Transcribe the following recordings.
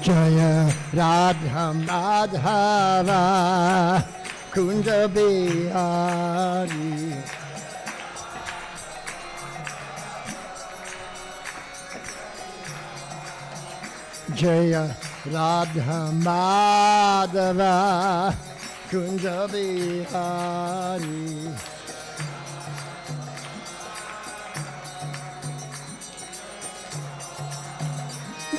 Jaya Radha Madhava Kunja Bihari. Jaya Radha Madhava Kunja Bihari.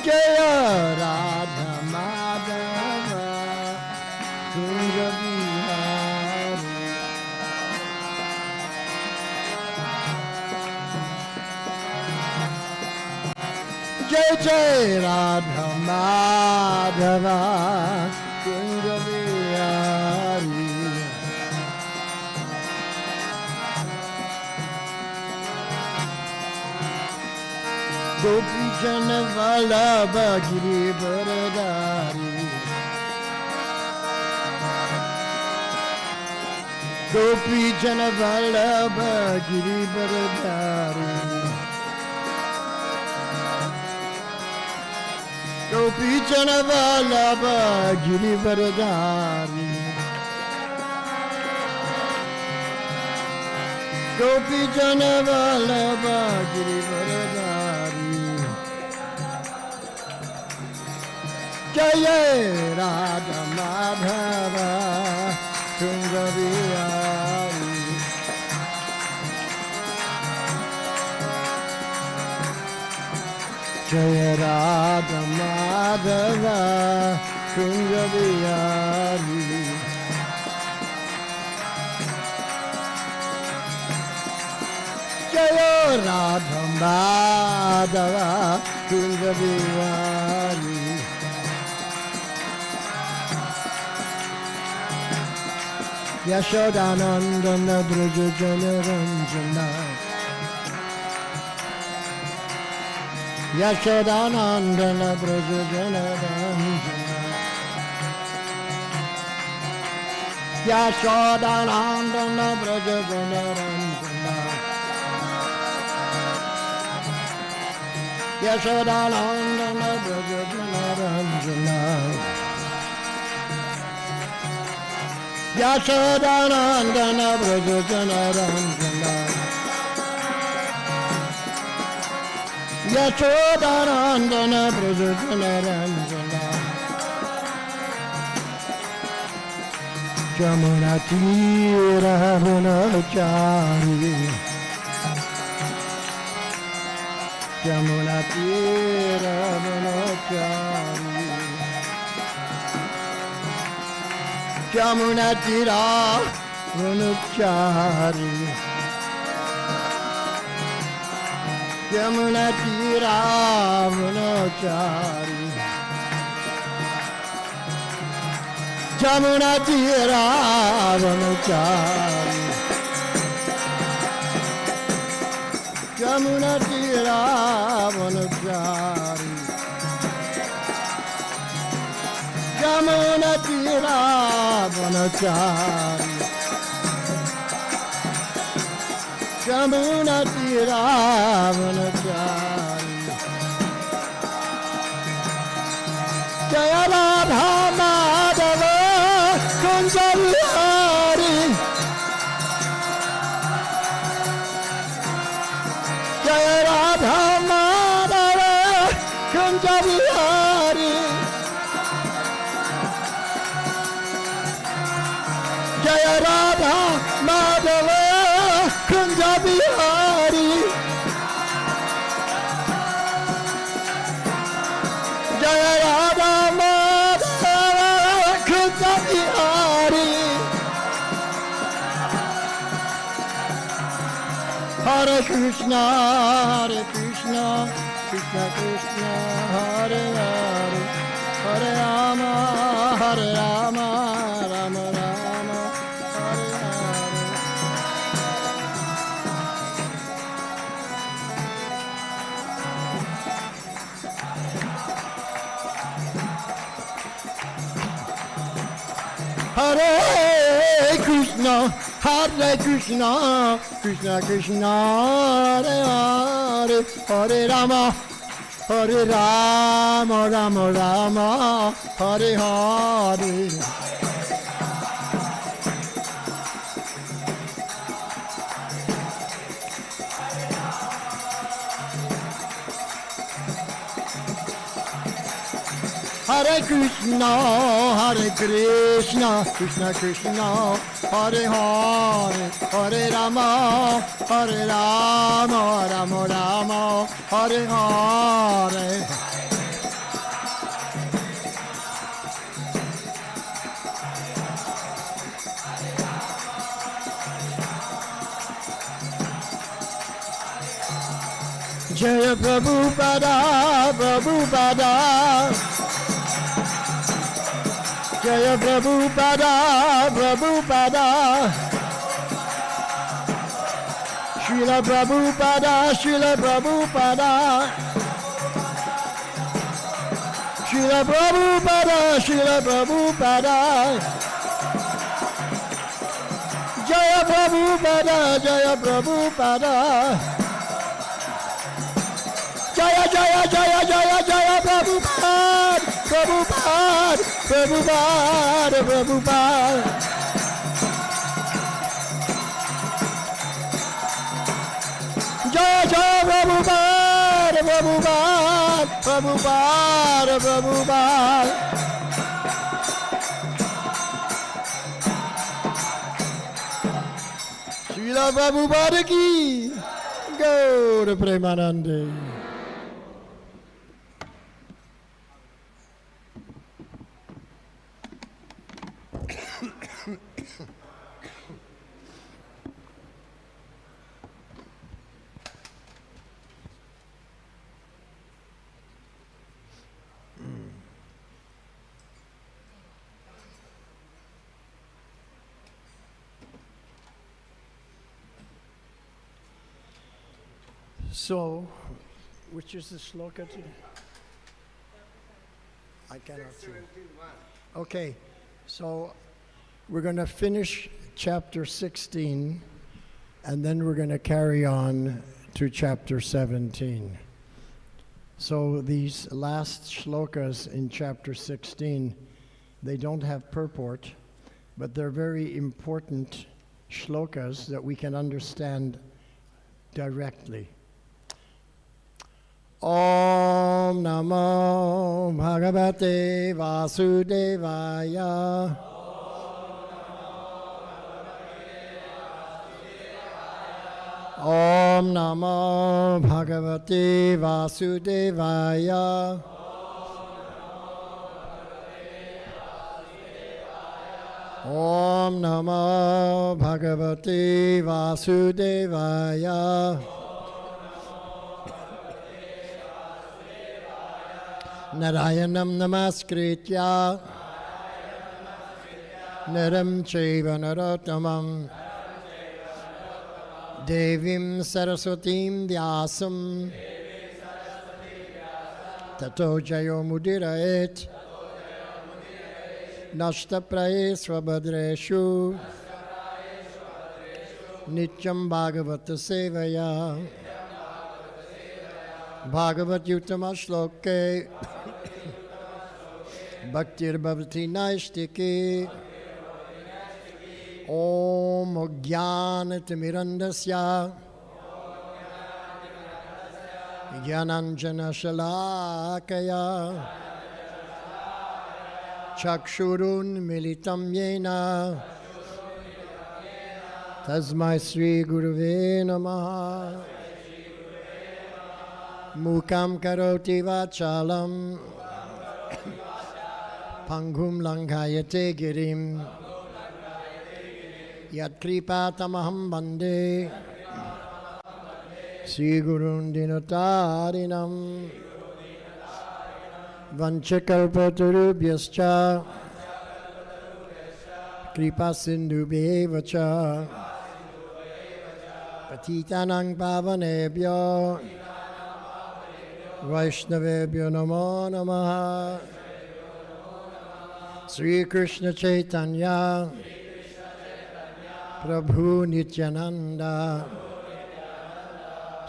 Jaya Radha Madhava Kunja Bihari. Jai Jai Radha Madhava Kunja Bihari. Gopi Jana Vallabha Giri Varadari. Gopi Jana Vallabha Giri Varadari. Gopi Jana Vallabha Giri Varadari. Gopi Jana Vallabha Giri Varadari. Jaya Radha Madhava Kunja Bihari. Jaya Radha Madhava Kunja Bihari. Jaya Radha Madhava Kunja Bihari. Yashodanandana Braja Jana Ranjana. Yashodanandana Braja Jana Ranjana. Yashodanandana Braja Jana Ranjana. Yashodanandana Braja Jana Ranjana. Yashodanandana Braja Jana Ranjana. Yashodanandana Braja Jana Ranjana. Jamuna Tira Vanachari. Jamuna Tira Vanachari. Jamuna Tira Vanachari. Jamuna Tira Vanachari. Jamuna Tira Vanachari. Jamuna Tira Vanachari. Jamuna Tira Vanachari. Jamuna Tira Vanachari. Jaya Radha Madhava Kunja Bihari. Jaya Radha Madhava Kunja Bihari. Jaya Radha Madhava Kunja Bihari. Jaya Radha Madhava Kunja Bihari. Hare Krishna, Hare Krishna, Krishna Krishna, Hare Hare, Hare Rama, Hare Rama, Rama Rama, Hare Hare. Hare Krishna. Krishna, Hare Krishna, Krishna Krishna, Hare Hare, Hare Rama, Hare Rama, Rama Rama, Hare Hare. Hare Krishna, Krishna Krishna, Hare Hare, Hare Rama, Rama Rama, Hare Hare. Jaya Prabhupada, Prabhupada. Jaya Prabhupada, Prabhupada. Srila Prabhupada, Srila Prabhupada. Srila Prabhupada, Srila Prabhupada. Jaya Prabhupada, Jaya Prabhupada. Jaya Jaya Jaya Jaya Jaya Prabhupada, Prabhupada, Prabhupada, Prabhupada. Jaya Jaya Prabhupada, Prabhupada, Prabhupada, Prabhupada. Srila Prabhupada ki Gaura Premanande. So, which is the shloka? I cannot see. Okay, so we're going to finish chapter 16, and then we're going to carry on to chapter 17. So these last shlokas in chapter 16, they don't have purport, but they're very important shlokas that we can understand directly. Om Namo Bhagavate Vasudevaya. Om Namo Bhagavate Vasudevaya. Om Namo Bhagavate Vasudevaya. Narayanam Namaskritya Naram Chaiva Narottamam Devim Saraswatim Vyasam Tato Jayo Mudiraet Nashtapraye Swabhadreshu Nityam Bhagavata Sevaya Bhagavat Yuttama Shloke Bhaktir Bhavati Naistiki Om Jnanatimirandasya Jnananjana Shalakaya Chakshurun Militam Yena Tasmai Sri Gurave Namaha Mukam Karoti Vachalam Pangum Langhayate Girim Yat Kripatamaham Bande Sri Gurun Dinatarinam Vanchakalpatarubhyascha Kripa Sindhubhevacha Patitanang Pavanebhyo Vaishnavebhyo Namo Namaha Sri Krishna Chaitanya Prabhu Nityananda,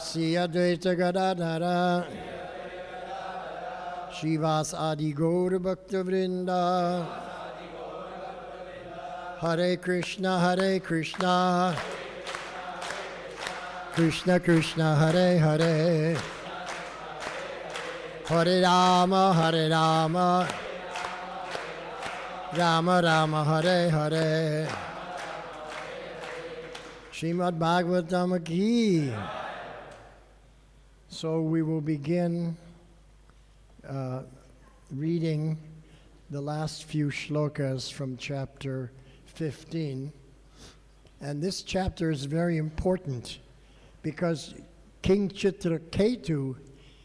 Sri Advaita Gadadhara, Shivas Adi Gaura Bhakta Vrinda, Hare Krishna, Krishna Krishna, Hare Hare, Hare Rama, Rama Rama, Hare Hare. Srimad Bhagavatam ki. So we will begin reading the last few shlokas from chapter 15. And this chapter is very important because King Chitraketu,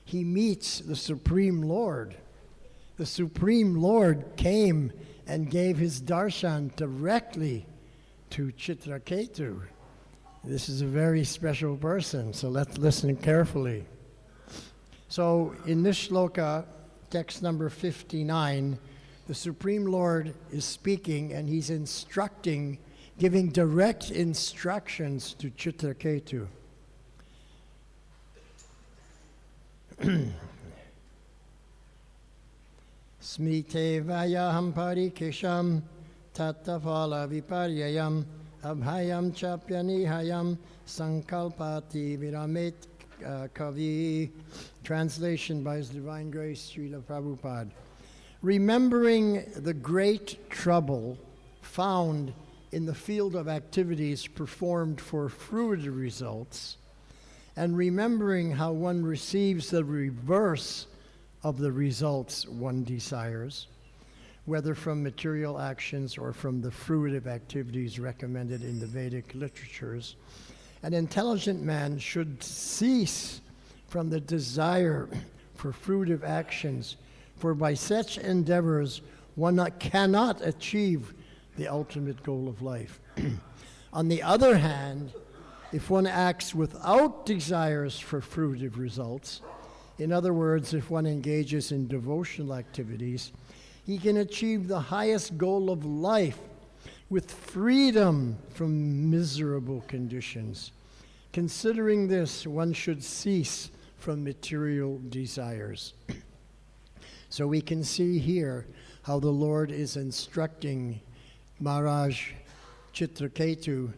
he meets the Supreme Lord. The Supreme Lord came and gave his darshan directly to Chitraketu. This is a very special person, so let's listen carefully. So in this shloka, text number 59, the Supreme Lord is speaking and he's instructing, giving direct instructions to Chitraketu. Smrite vayaham parikesham tattafala viparyayam abhayam chapyanihayam sankalpati viramet kavi. Translation by His Divine Grace, Srila Prabhupada. Remembering the great trouble found in the field of activities performed for fruitive results, and remembering how one receives the reverse of the results one desires, whether from material actions or from the fruitive activities recommended in the Vedic literatures, an intelligent man should cease from the desire for fruitive actions, for by such endeavors one cannot achieve the ultimate goal of life. On the other hand, if one acts without desires for fruitive results, in other words, if one engages in devotional activities, he can achieve the highest goal of life with freedom from miserable conditions. Considering this, one should cease from material desires. So we can see here how the Lord is instructing Maharaj Chitraketu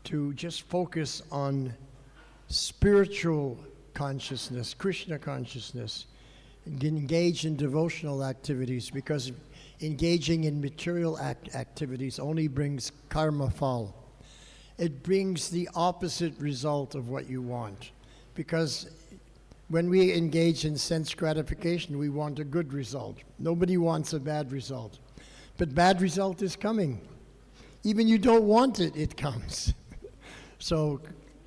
to just focus on spiritual consciousness, Krishna consciousness, engage in devotional activities, because engaging in material activities only brings karma fall. It brings the opposite result of what you want, because when we engage in sense gratification, we want a good result. Nobody wants a bad result. But bad result is coming. Even you don't want it, it comes. So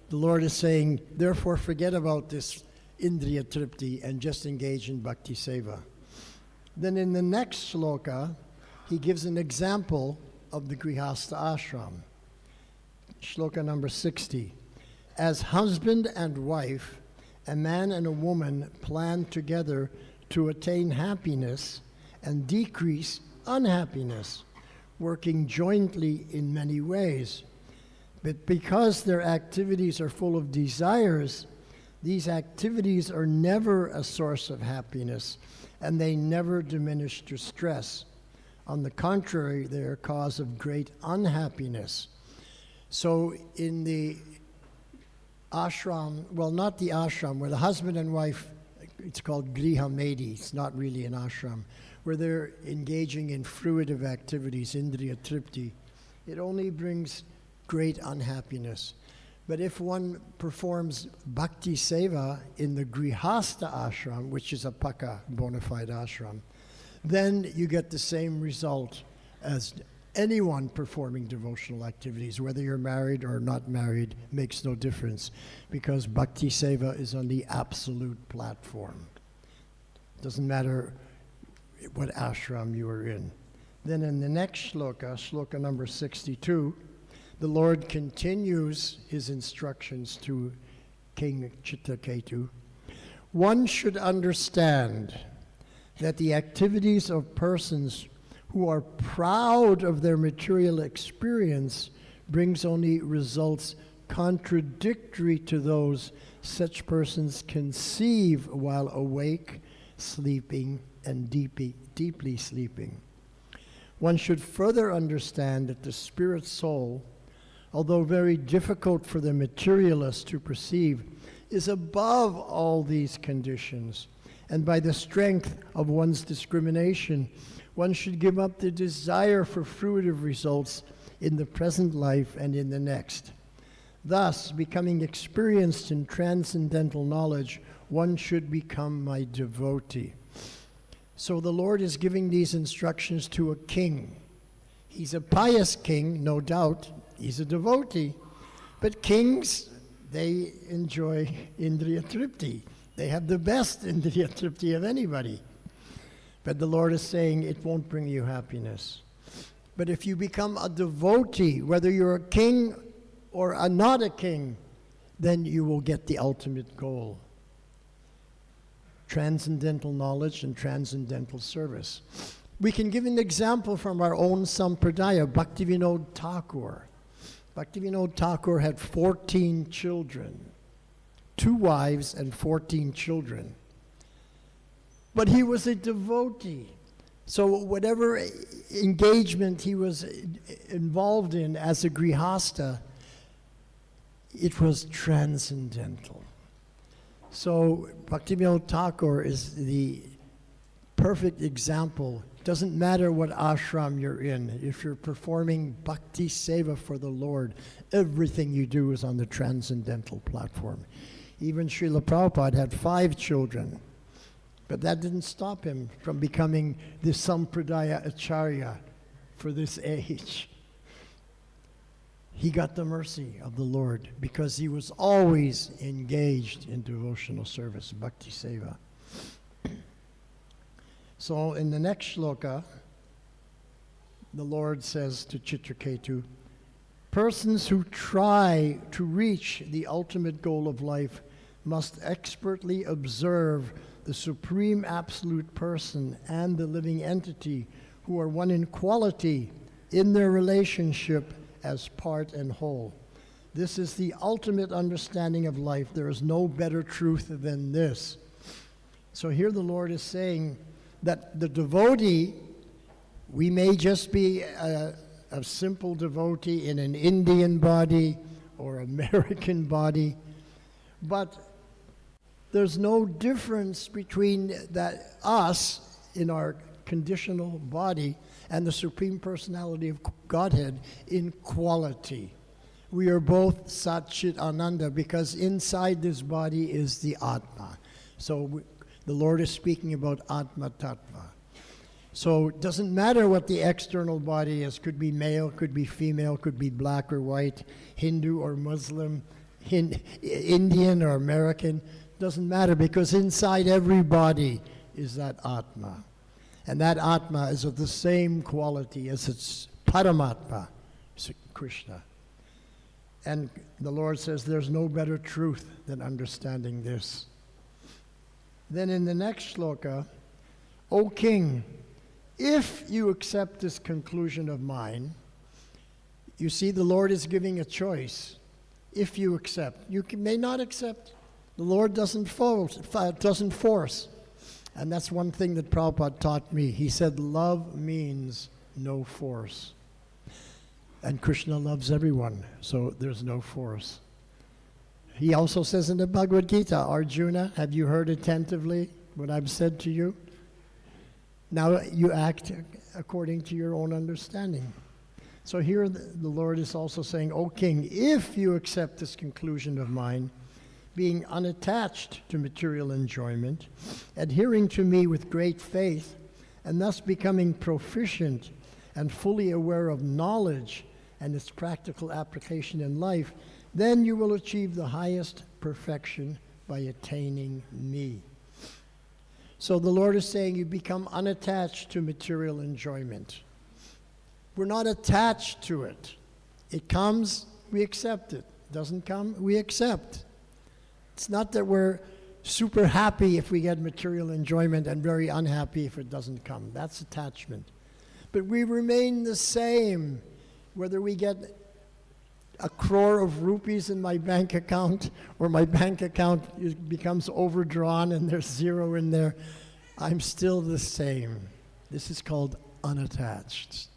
the Lord is saying, therefore forget about this Indriya Tripti and just engage in Bhakti Seva. Then in the next shloka, he gives an example of the Grihastha ashram. Shloka number 60. As husband and wife, a man and a woman plan together to attain happiness and decrease unhappiness, working jointly in many ways. But because their activities are full of desires, these activities are never a source of happiness, and they never diminish distress. On the contrary, they are a cause of great unhappiness. So in the ashram, well, not the ashram, where the husband and wife, it's called Griha Medi, it's not really an ashram, where they're engaging in fruitive activities, Indriya Tripti, it only brings great unhappiness. But if one performs Bhakti Seva in the Grihastha ashram, which is a Paka bona fide ashram, then you get the same result as anyone performing devotional activities, whether you're married or not married, makes no difference, because Bhakti Seva is on the absolute platform. Doesn't matter what ashram you are in. Then in the next shloka, shloka number 62, the Lord continues his instructions to King Chitraketu. One should understand that the activities of persons who are proud of their material experience brings only results contradictory to those such persons conceive while awake, sleeping, and deeply sleeping. One should further understand that the spirit soul, although very difficult for the materialist to perceive, is above all these conditions. And by the strength of one's discrimination, one should give up the desire for fruitive results in the present life and in the next. Thus, becoming experienced in transcendental knowledge, one should become my devotee. So the Lord is giving these instructions to a king. He's a pious king, no doubt. He's a devotee. But kings, they enjoy Indriya Tripti. They have the best Indriya Tripti of anybody. But the Lord is saying it won't bring you happiness. But if you become a devotee, whether you're a king or not a king, then you will get the ultimate goal. Transcendental knowledge and transcendental service. We can give an example from our own Sampradaya, Bhaktivinoda Thakur. Bhaktivinoda Thakur had 14 children, 2 wives and 14 children. But he was a devotee. So whatever engagement he was involved in as a grihasta, it was transcendental. So Bhaktivinoda Thakur is the perfect example. It doesn't matter what ashram you're in. If you're performing bhakti seva for the Lord, everything you do is on the transcendental platform. Even Srila Prabhupada had 5 children, but that didn't stop him from becoming the Sampradaya Acharya for this age. He got the mercy of the Lord because he was always engaged in devotional service, bhakti seva. So in the next shloka, the Lord says to Chitraketu, persons who try to reach the ultimate goal of life must expertly observe the Supreme Absolute Person and the living entity who are one in quality in their relationship as part and whole. This is the ultimate understanding of life. There is no better truth than this. So here the Lord is saying that the devotee, we may just be a simple devotee in an Indian body or American body, but there's no difference between that us in our conditional body and the Supreme Personality of Godhead in quality. We are both Sat Chit Ananda because inside this body is the Atma. So the Lord is speaking about Atma Tattva. So it doesn't matter what the external body is. Could be male, could be female, could be black or white, Hindu or Muslim, Indian or American. Doesn't matter because inside every body is that Atma. And that Atma is of the same quality as its Paramatma, Krishna. And the Lord says there's no better truth than understanding this. Then in the next shloka, O king, if you accept this conclusion of mine, you see the Lord is giving a choice. If you accept, you may not accept. The Lord doesn't force. And that's one thing that Prabhupada taught me. He said, love means no force. And Krishna loves everyone, so there's no force. He also says in the Bhagavad Gita, Arjuna, have you heard attentively what I've said to you? Now you act according to your own understanding. So here the Lord is also saying, O king, if you accept this conclusion of mine, being unattached to material enjoyment, adhering to me with great faith, and thus becoming proficient and fully aware of knowledge and its practical application in life, then you will achieve the highest perfection by attaining me. So the Lord is saying you become unattached to material enjoyment. We're not attached to it. It comes, we accept it. Doesn't come, we accept. It's not that we're super happy if we get material enjoyment and very unhappy if it doesn't come. That's attachment. But we remain the same whether we get a crore of rupees in my bank account, or my bank account becomes overdrawn and there's zero in there, I'm still the same. This is called unattached.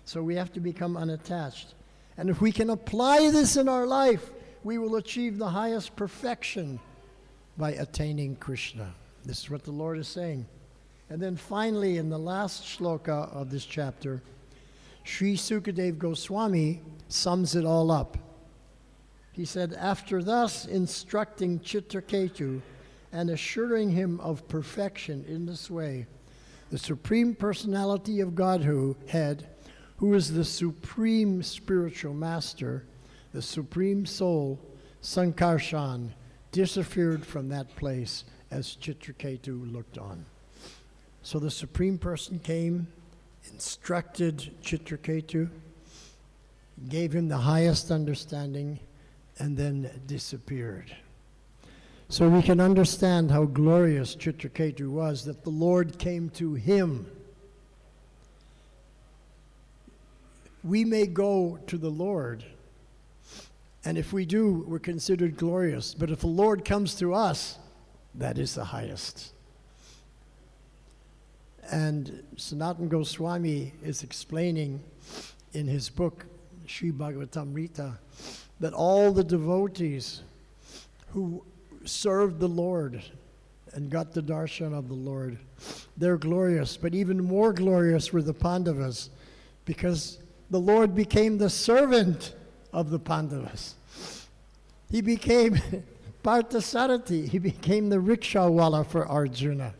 So we have to become unattached. And if we can apply this in our life, we will achieve the highest perfection by attaining Krishna. This is what the Lord is saying. And then finally, in the last shloka of this chapter, Sri Sukadeva Goswami sums it all up. He said, after thus instructing Chitraketu and assuring him of perfection in this way, the Supreme Personality of Godhead, who is the Supreme Spiritual Master, the Supreme Soul, Sankarshan, disappeared from that place as Chitraketu looked on. So the Supreme Person came, instructed Chitraketu, gave him the highest understanding, and then disappeared. So we can understand how glorious Chitraketu was, that the Lord came to him. We may go to the Lord, and if we do, we're considered glorious. But if the Lord comes to us, that is the highest. And Sanatana Goswami is explaining in his book, Sri Bhagavatamrita, that all the devotees who served the Lord and got the darshan of the Lord, they're glorious. But even more glorious were the Pandavas, because the Lord became the servant of the Pandavas. He became Parthasarathi. He became the rickshawala for Arjuna.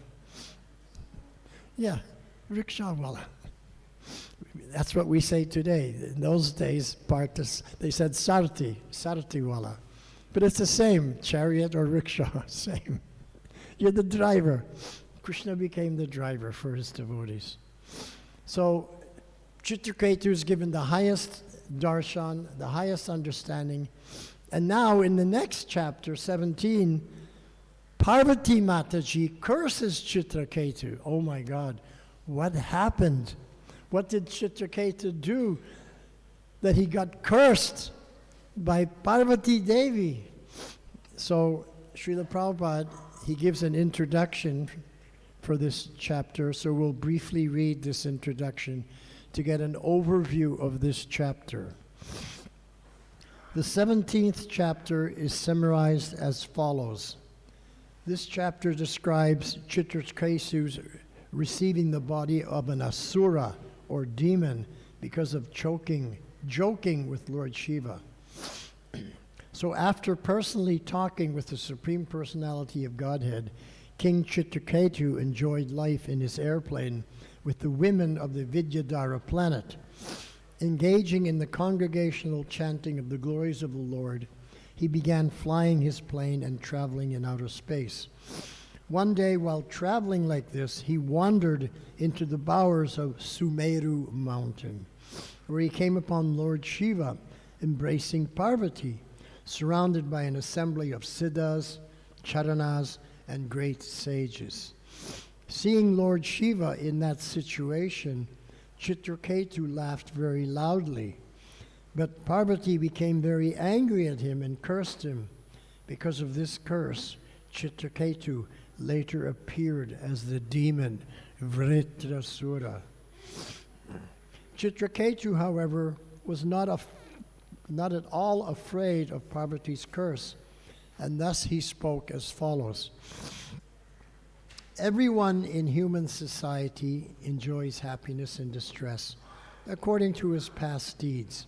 Yeah, rickshawala. That's what we say today. In those days, they said Sarthi-wala. But it's the same, chariot or rickshaw, same. You're the driver. Krishna became the driver for his devotees. So Chitraketu is given the highest darshan, the highest understanding. And now in the next chapter, 17, Parvati Mataji curses Chitraketu. Oh my God, what happened? What did Chitraketu do that he got cursed by Parvati Devi? So Srila Prabhupada, he gives an introduction for this chapter, so we'll briefly read this introduction to get an overview of this chapter. The 17th chapter is summarized as follows. This chapter describes Chitraketu's receiving the body of an asura, or demon, because of joking with Lord Shiva. So after personally talking with the Supreme Personality of Godhead, King Chitraketu enjoyed life in his airplane with the women of the Vidyadhara planet. Engaging in the congregational chanting of the glories of the Lord, he began flying his plane and traveling in outer space. One day, while traveling like this, he wandered into the bowers of Sumeru mountain, where he came upon Lord Shiva embracing Parvati, surrounded by an assembly of siddhas, charanas, and great sages. Seeing Lord Shiva in that situation, Chitraketu laughed very loudly, but Parvati became very angry at him and cursed him. Because of this curse, Chitraketu later appeared as the demon Vritrasura. Chitraketu, however, was not at all afraid of Parvati's curse, and thus he spoke as follows. Everyone in human society enjoys happiness and distress according to his past deeds,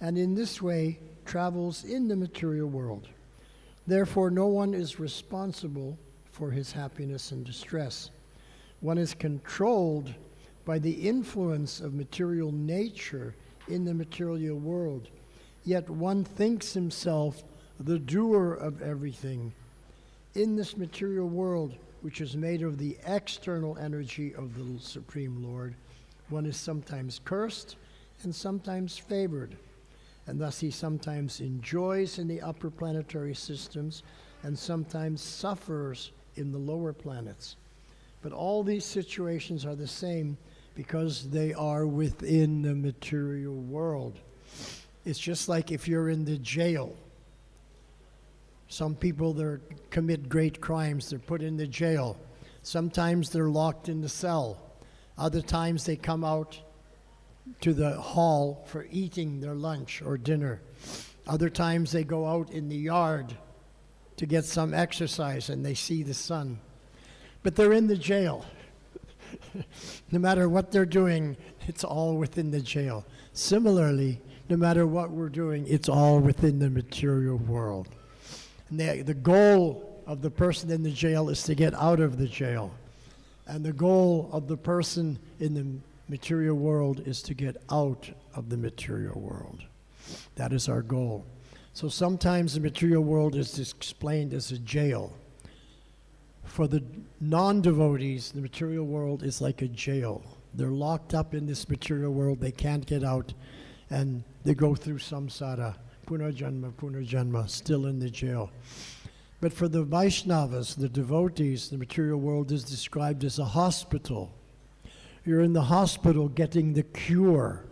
and in this way travels in the material world. Therefore, no one is responsible for his happiness and distress. One is controlled by the influence of material nature in the material world, yet one thinks himself the doer of everything. In this material world, which is made of the external energy of the Supreme Lord, one is sometimes cursed and sometimes favored, and thus he sometimes enjoys in the upper planetary systems and sometimes suffers in the lower planets. But all these situations are the same because they are within the material world. It's just like if you're in the jail. Some people commit great crimes, they're put in the jail. Sometimes they're locked in the cell. Other times they come out to the hall for eating their lunch or dinner. Other times they go out in the yard to get some exercise and they see the sun. But they're in the jail. No matter what they're doing, it's all within the jail. Similarly, no matter what we're doing, it's all within the material world. And the goal of the person in the jail is to get out of the jail. And the goal of the person in the material world is to get out of the material world. That is our goal. So sometimes the material world is explained as a jail. For the non-devotees, the material world is like a jail. They're locked up in this material world, they can't get out, and they go through samsara, punarjanma, still in the jail. But for the Vaishnavas, the devotees, the material world is described as a hospital. You're in the hospital getting the cure,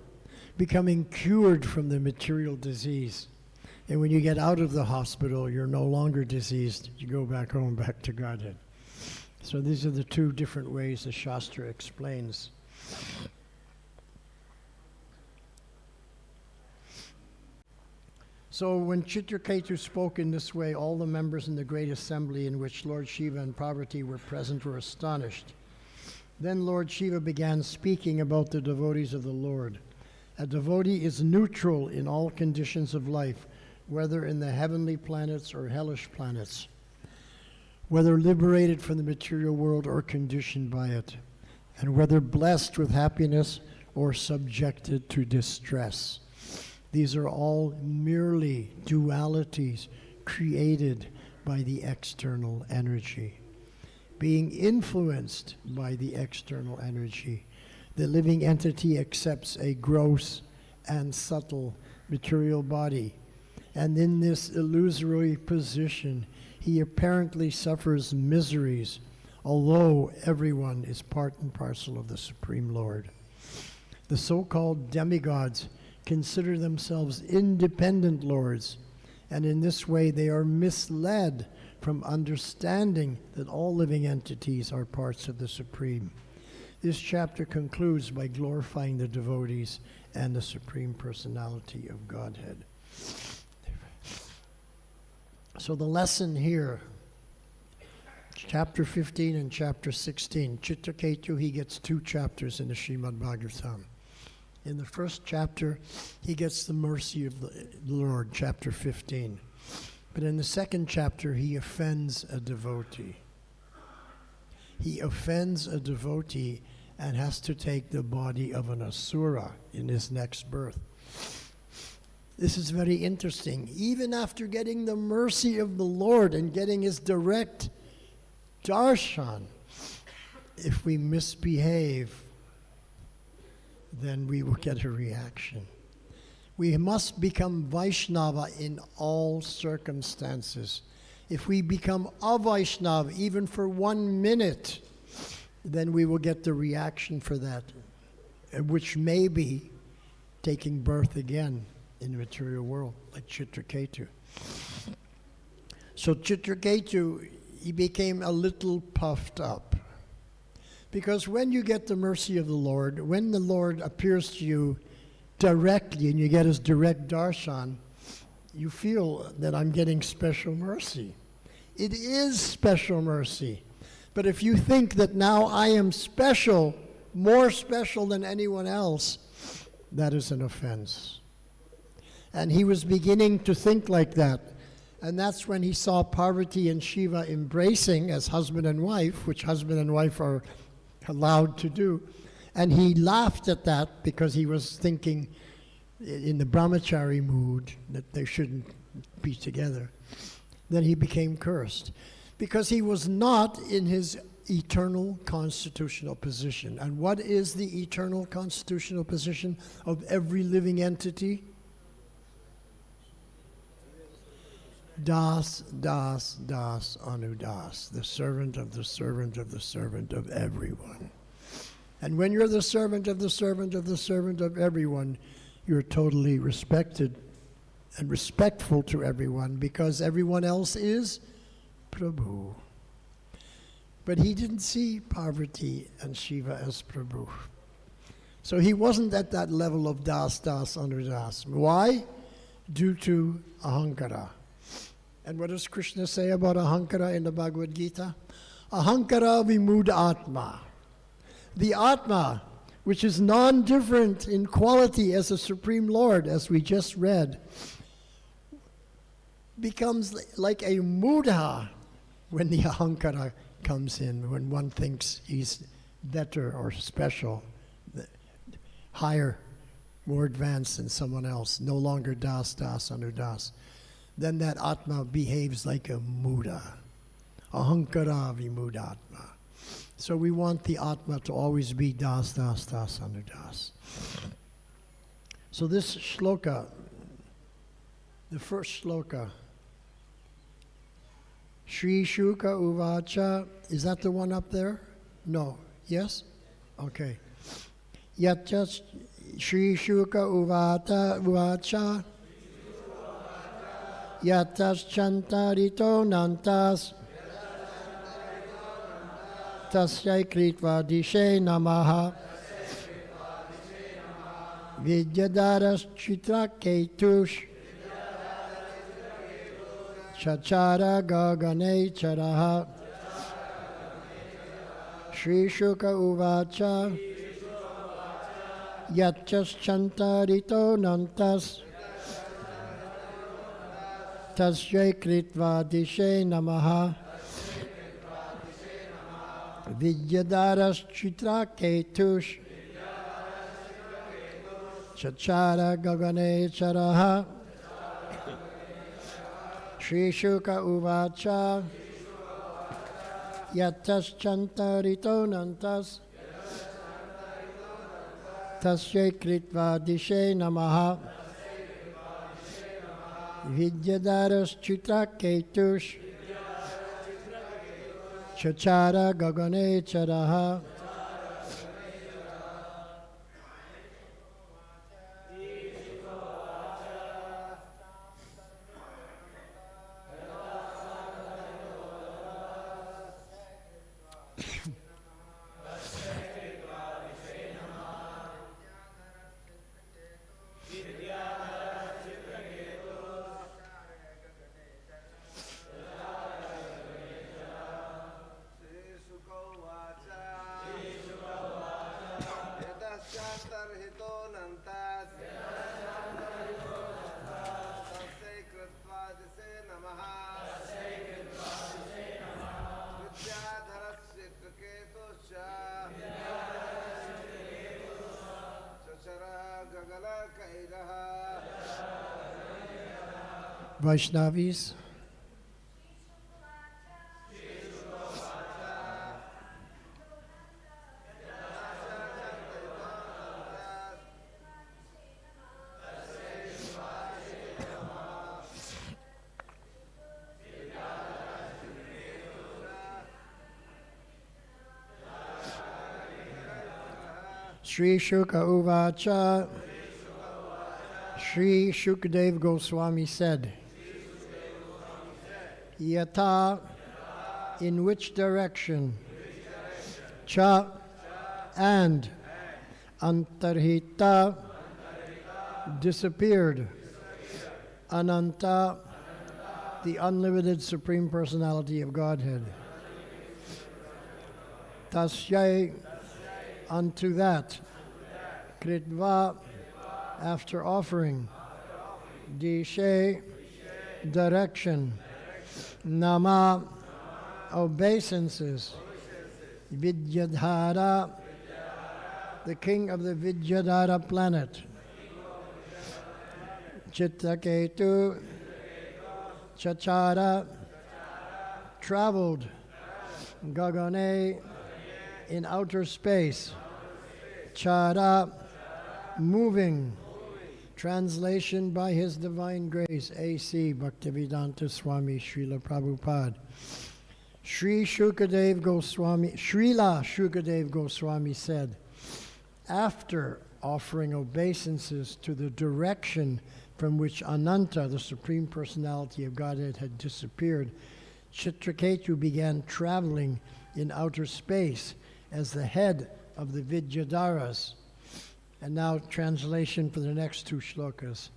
becoming cured from the material disease. And when you get out of the hospital, you're no longer diseased. You go back home, back to Godhead. So these are the two different ways the Shastra explains. So when Chitraketu spoke in this way, all the members in the great assembly in which Lord Shiva and Parvati were present were astonished. Then Lord Shiva began speaking about the devotees of the Lord. A devotee is neutral in all conditions of life, whether in the heavenly planets or hellish planets, whether liberated from the material world or conditioned by it, and whether blessed with happiness or subjected to distress. These are all merely dualities created by the external energy. Being influenced by the external energy, the living entity accepts a gross and subtle material body, and in this illusory position, he apparently suffers miseries, although everyone is part and parcel of the Supreme Lord. The so-called demigods consider themselves independent lords, and in this way they are misled from understanding that all living entities are parts of the Supreme. This chapter concludes by glorifying the devotees and the Supreme Personality of Godhead. So the lesson here, chapter 15 and chapter 16, Chitraketu, he gets 2 chapters in the Srimad Bhagavatam. In the first chapter, he gets the mercy of the Lord, chapter 15. But in the second chapter, he offends a devotee. He offends a devotee and has to take the body of an asura in his next birth. This is very interesting. Even after getting the mercy of the Lord and getting his direct darshan, if we misbehave, then we will get a reaction. We must become Vaishnava in all circumstances. If we become a Vaishnava, even for 1 minute, then we will get the reaction for that, which may be taking birth again in the material world, like Chitraketu. So Chitraketu, he became a little puffed up. Because when you get the mercy of the Lord, when the Lord appears to you directly and you get his direct darshan, you feel that I'm getting special mercy. It is special mercy. But if you think that now I am special, more special than anyone else, that is an offense. And he was beginning to think like that. And that's when he saw Parvati and Shiva embracing as husband and wife, which husband and wife are allowed to do. And he laughed at that because he was thinking in the brahmachari mood that they shouldn't be together. Then he became cursed because he was not in his eternal constitutional position. And what is the eternal constitutional position of every living entity? Das, das, das, anudas, the servant of the servant of the servant of everyone. And when you're the servant of the servant of the servant of everyone, you're totally respected and respectful to everyone because everyone else is Prabhu. But he didn't see Parvati and Shiva as Prabhu. So he wasn't at that level of das anudas. Why? Due to ahankara. And what does Krishna say about ahankara in the Bhagavad Gita? Ahankara vimud atma. The atma, which is non-different in quality as a Supreme Lord, as we just read, becomes like a mudha when the ahankara comes in, when one thinks he's better or special, higher, more advanced than someone else, no longer das anudas. Then that atma behaves like a mudha. Ahankara vimudatma. So we want the atma to always be das anudas. So this shloka, the first shloka, Shri Shuka Uvacha, is that the one up there? No. Yes? Okay. Yatyas Shri Shuka Uvacha Yatas Chantarito Nantas Tasyai Kritva Dishe Namaha Vidyadaras Chitra Ketush Chachara Gagane Charaha Shri Shuka Uvacha Yatyas Chantarito Nantas Tasyai Kritva Dishe Namaha Vidyadaras Chitra Ketush Chachara Gagane Charaha Shri Shuka Uvacha Yatas Chantarito Nantas Tasyai Kritva Dishe Namaha Vidyadaras Chitra Ketush Chachara Gagane Charaha Vaishnavis. Shri Shuka Uvacha. Shri Shukadev Goswami said, Yata, in which direction? Cha, and Antarhita, disappeared. Ananta, the unlimited Supreme Personality of Godhead. Tasyai, unto that. Kritva, after offering. Dishe, direction. Nama, obeisances. Vidyadhara, the king of the Vidyadhara planet. Chittaketu, Chachara, traveled. Gagane, in outer space. Chara, moving. Translation by His Divine Grace, A.C. Bhaktivedanta Swami Srila Prabhupada. Sri Shukadev Goswami, Srila Shukadev Goswami said, after offering obeisances to the direction from which Ananta, the Supreme Personality of Godhead, had disappeared, Chitraketu began traveling in outer space as the head of the Vidyadharas. And now translation for the next two shlokas.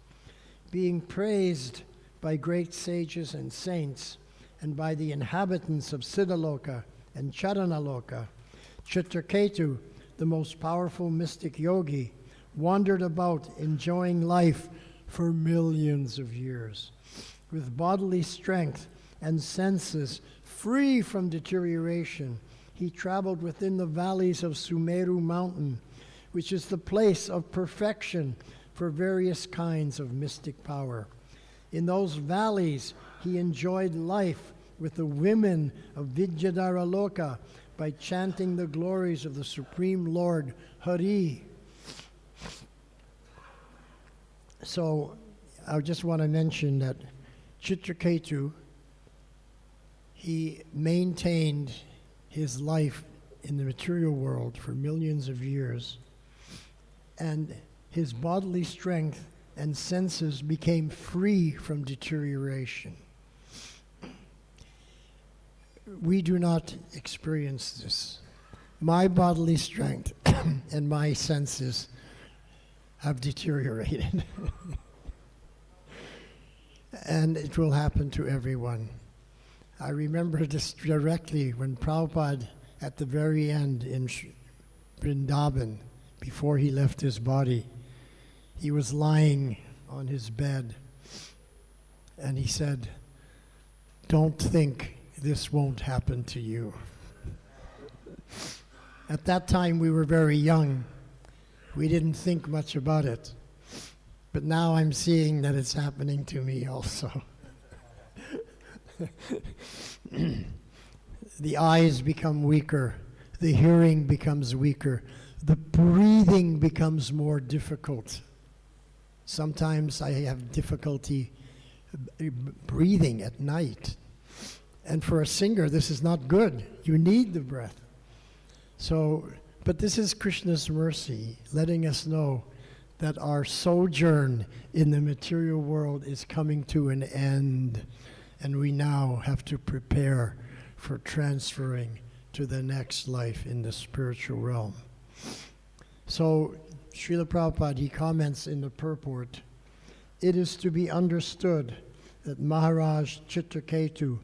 Being praised by great sages and saints, and by the inhabitants of Siddhaloka and Charanaloka, Chitraketu, the most powerful mystic yogi, wandered about enjoying life for millions of years. With bodily strength and senses free from deterioration, he traveled within the valleys of Sumeru mountain, which is the place of perfection for various kinds of mystic power. In those valleys, he enjoyed life with the women of Vidyadhara Loka by chanting the glories of the Supreme Lord Hari. So I just want to mention that Chitraketu, he maintained his life in the material world for millions of years, and his bodily strength and senses became free from deterioration. We do not experience this. My bodily strength and my senses have deteriorated. And it will happen to everyone. I remember this directly when Prabhupada, at the very end in Vrindavan, before he left his body, he was lying on his bed, and he said, "Don't think this won't happen to you." At that time, we were very young. We didn't think much about it. But now I'm seeing that it's happening to me also. The eyes become weaker. The hearing becomes weaker. The breathing becomes more difficult. Sometimes I have difficulty breathing at night. And for a singer, this is not good. You need the breath. So, but this is Krishna's mercy, letting us know that our sojourn in the material world is coming to an end, and we now have to prepare for transferring to the next life in the spiritual realm. So, Srila Prabhupada, he comments in the purport, it is to be understood that Maharaj Chitraketu,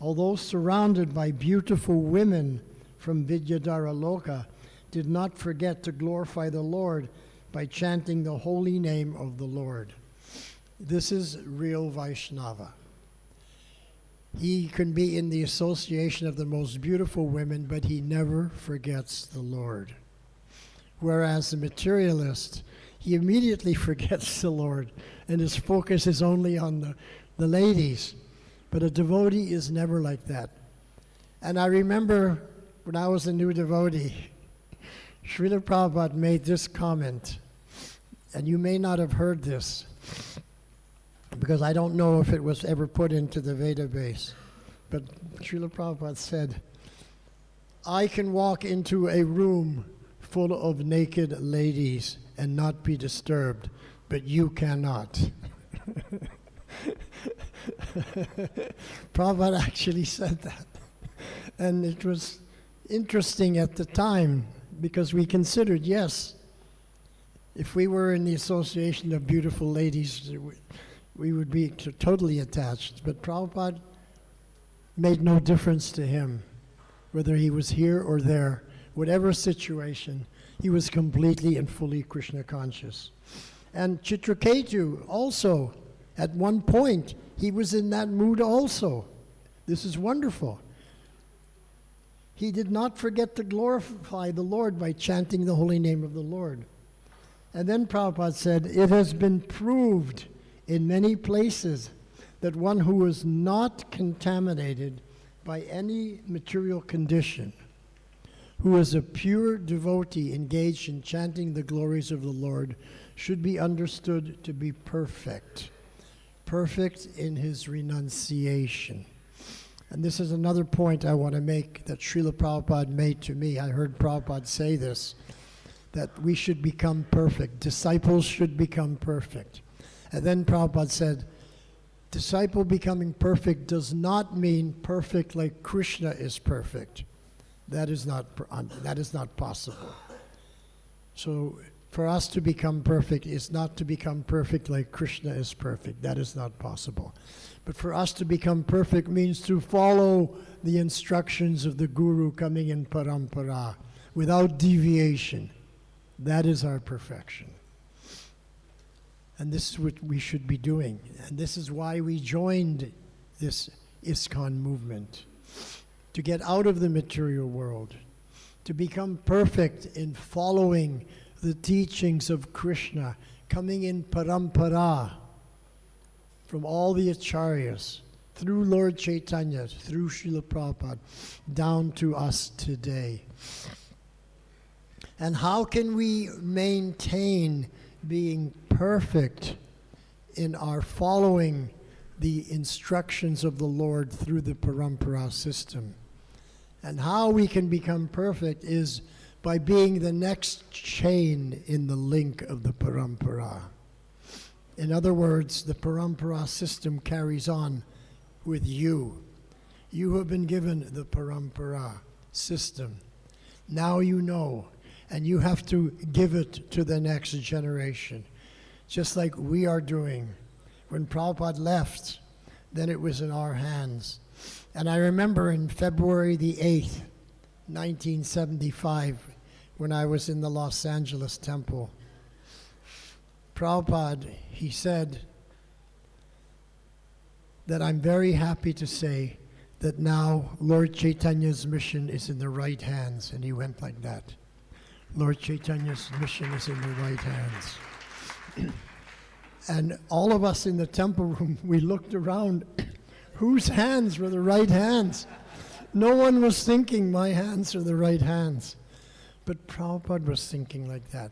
although surrounded by beautiful women from Vidyadhara Loka, did not forget to glorify the Lord by chanting the holy name of the Lord. This is real Vaishnava. He can be in the association of the most beautiful women, but he never forgets the Lord. Whereas the materialist, he immediately forgets the Lord, and his focus is only on the ladies. But a devotee is never like that. And I remember when I was a new devotee, Srila Prabhupada made this comment, and you may not have heard this, because I don't know if it was ever put into the Veda base, but Srila Prabhupada said, I can walk into a room full of naked ladies and not be disturbed, but you cannot. Prabhupada actually said that. And it was interesting at the time, because we considered, yes, if we were in the association of beautiful ladies, we would be totally attached. But Prabhupada made no difference to him, whether he was here or there, whatever situation, he was completely and fully Krishna conscious. And Chitraketu also, at one point, he was in that mood also. This is wonderful. He did not forget to glorify the Lord by chanting the holy name of the Lord. And then Prabhupada said, it has been proved in many places that one who is not contaminated by any material condition, who is a pure devotee engaged in chanting the glories of the Lord, should be understood to be perfect, perfect in his renunciation. And this is another point I want to make that Srila Prabhupada made to me. I heard Prabhupada say this, that we should become perfect. Disciples should become perfect. And then Prabhupada said, disciple becoming perfect does not mean perfect like Krishna is perfect. That is not possible. So for us to become perfect is not to become perfect like Krishna is perfect. That is not possible. But for us to become perfect means to follow the instructions of the Guru coming in parampara without deviation. That is our perfection. And this is what we should be doing. And this is why we joined this ISKCON movement. To get out of the material world. To become perfect in following the teachings of Krishna, coming in parampara from all the acharyas, through Lord Chaitanya, through Srila Prabhupada, down to us today. And how can we maintain being perfect in our following the instructions of the Lord through the parampara system? And how we can become perfect is by being the next chain in the link of the parampara. In other words, the parampara system carries on with you. You have been given the parampara system. Now you know, and you have to give it to the next generation. Just like we are doing. When Prabhupada left, then it was in our hands. And I remember in February the 8th, 1975, when I was in the Los Angeles temple, Prabhupada, he said that I'm very happy to say that now Lord Chaitanya's mission is in the right hands. And he went like that. Lord Chaitanya's mission is in the right hands. And all of us in the temple room, we looked around. Whose hands were the right hands? No one was thinking, my hands are the right hands. But Prabhupada was thinking like that.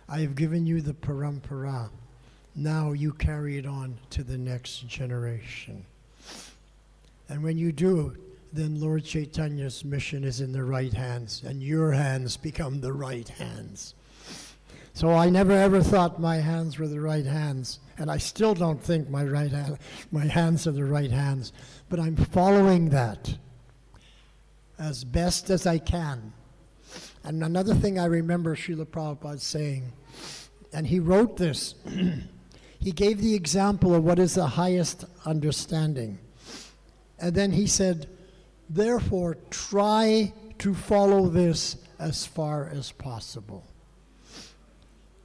I have given you the parampara. Now you carry it on to the next generation. And when you do, then Lord Chaitanya's mission is in the right hands, and your hands become the right hands. So I never ever thought my hands were the right hands, and I still don't think my hands are the right hands, but I'm following that as best as I can. And another thing I remember Srila Prabhupada saying, and he wrote this, he gave the example of what is the highest understanding. And then he said, therefore, try to follow this as far as possible.